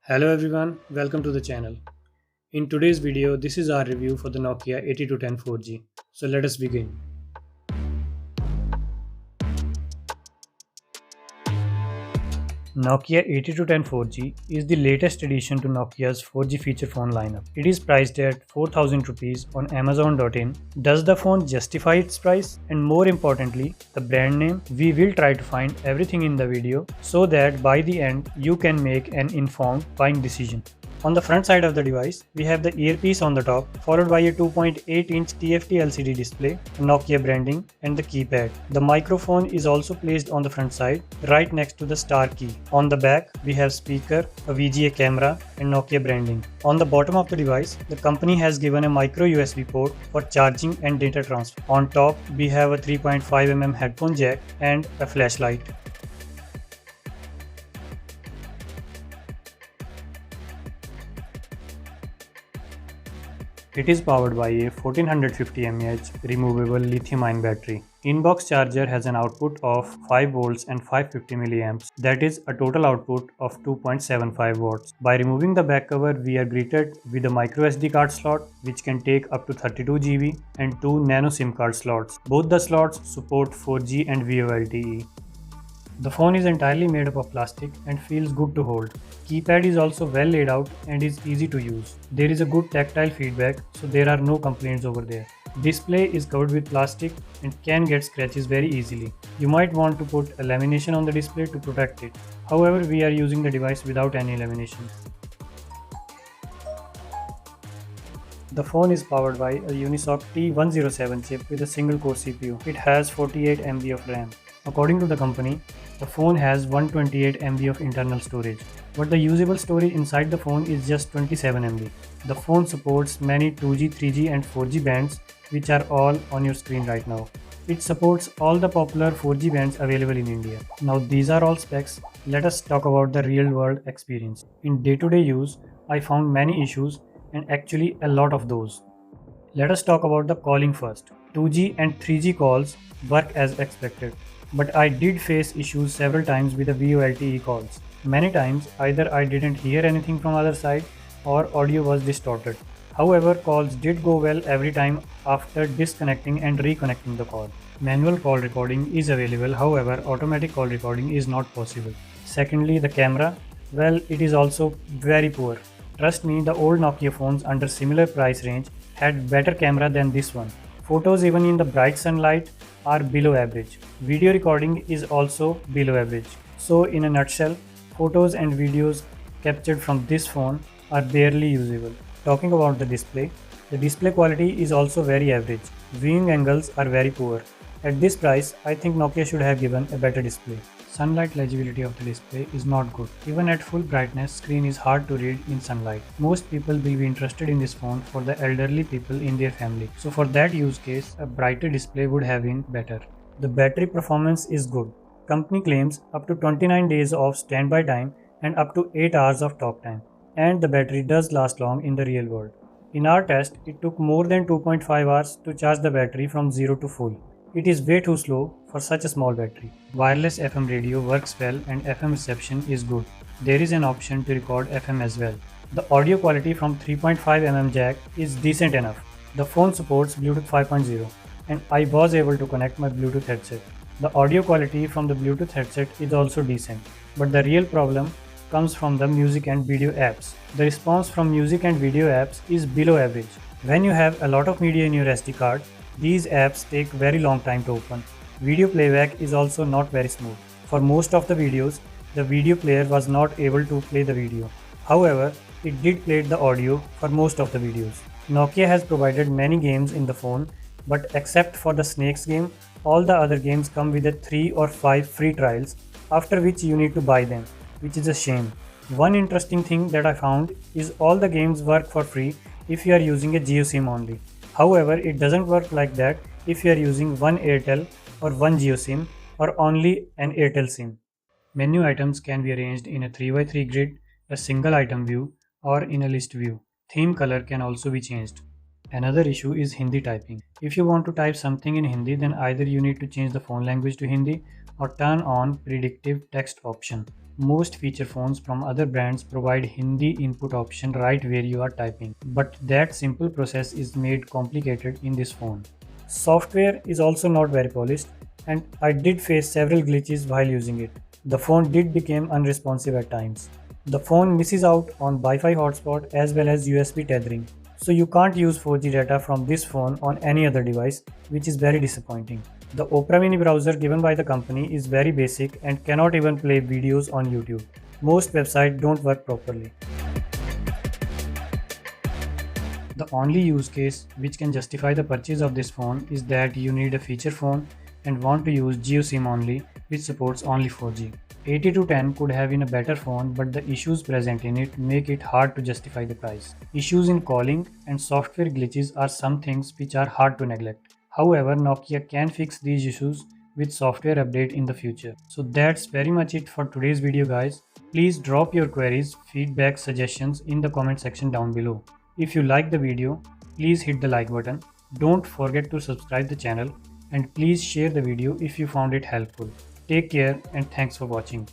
Hello everyone, welcome to the channel. In today's video, this is our review for the Nokia 8210 4G. So let us begin. Nokia 8210 4G is the latest addition to Nokia's 4G feature phone lineup. It is priced at 4000 rupees on Amazon.in. Does the phone justify its price? And more importantly, the brand name? We will try to find everything in the video so that by the end you can make an informed buying decision. On the front side of the device, we have the earpiece on the top, followed by a 2.8-inch TFT LCD display, Nokia branding, and the keypad. The microphone is also placed on the front side, right next to the star key. On the back, we have speaker, a VGA camera, and Nokia branding. On the bottom of the device, the company has given a micro USB port for charging and data transfer. On top, we have a 3.5 mm headphone jack and a flashlight. It is powered by a 1450 mAh removable lithium-ion battery. Inbox charger has an output of 5 volts and 550 milliamps. That is a total output of 2.75 watts. By removing the back cover, we are greeted with a micro SD card slot which can take up to 32 GB and 2 nano SIM card slots. Both the slots support 4G and VoLTE. The phone is entirely made up of plastic and feels good to hold. Keypad is also well laid out and is easy to use. There is a good tactile feedback, so there are no complaints over there. Display is covered with plastic and can get scratches very easily. You might want to put a lamination on the display to protect it. However, we are using the device without any lamination. The phone is powered by a Unisoc T107 chip with a single core CPU. It has 48 MB of RAM. According to the company, the phone has 128 MB of internal storage, but the usable storage inside the phone is just 27 MB. The phone supports many 2G, 3G and 4G bands, which are all on your screen right now. It supports all the popular 4G bands available in India. Now these are all specs. Let us talk about the real world experience. In day-to-day use, I found many issues and actually a lot of those. Let us talk about the calling first. 2G and 3G calls work as expected, but I did face issues several times with the VoLTE calls. Many times either I didn't hear anything from other side or audio was distorted. However, calls did go well every time after disconnecting and reconnecting the call. Manual call recording is available, however automatic call recording is not possible. Secondly, the camera, well, it is also very poor. Trust me, the old Nokia phones under similar price range had better camera than this one. Photos even in the bright sunlight are below average. Video recording is also below average. So in a nutshell, photos and videos captured from this phone are barely usable. Talking about the display quality is also very average. Viewing angles are very poor. At this price, I think Nokia should have given a better display. Sunlight legibility of the display is not good. Even at full brightness, screen is hard to read in sunlight. Most people will be interested in this phone for the elderly people in their family. So for that use case, a brighter display would have been better. The battery performance is good. Company claims up to 29 days of standby time and up to 8 hours of talk time. And the battery does last long in the real world. In our test, it took more than 2.5 hours to charge the battery from 0 to full. It is way too slow for such a small battery. Wireless FM radio works well and FM reception is good. There is an option to record FM as well. The audio quality from 3.5 mm jack is decent enough. The phone supports Bluetooth 5.0 and I was able to connect my Bluetooth headset. The audio quality from the Bluetooth headset is also decent, but the real problem comes from the music and video apps. The response from music and video apps is below average. When you have a lot of media in your SD card, these apps take very long time to open. Video playback is also not very smooth. For most of the videos, the video player was not able to play the video. However, it did play the audio for most of the videos. Nokia has provided many games in the phone, but except for the Snakes game, all the other games come with a 3 or 5 free trials, after which you need to buy them, which is a shame. One interesting thing that I found is all the games work for free if you are using a Jio SIM only. However, it doesn't work like that if you are using one Airtel or one Jio SIM or only an Airtel SIM. Menu items can be arranged in a 3x3 grid, a single item view, or in a list view. Theme color can also be changed. Another issue is Hindi typing. If you want to type something in Hindi, then either you need to change the phone language to Hindi or turn on predictive text option. Most feature phones from other brands provide Hindi input option right where you are typing, but that simple process is made complicated in this phone. Software is also not very polished, and I did face several glitches while using it. The phone did become unresponsive at times. The phone misses out on Wi-Fi hotspot as well as USB tethering, so you can't use 4G data from this phone on any other device, which is very disappointing. The Opera Mini browser given by the company is very basic and cannot even play videos on YouTube. Most websites don't work properly. The only use case which can justify the purchase of this phone is that you need a feature phone and want to use GeoSIM only, which supports only 4G. 8210 could have been a better phone, but the issues present in it make it hard to justify the price. Issues in calling and software glitches are some things which are hard to neglect. However, Nokia can fix these issues with software update in the future. So that's very much it for today's video, guys. Please drop your queries, feedback, suggestions in the comment section down below. If you like the video, please hit the like button. Don't forget to subscribe the channel, and please share the video if you found it helpful. Take care and thanks for watching.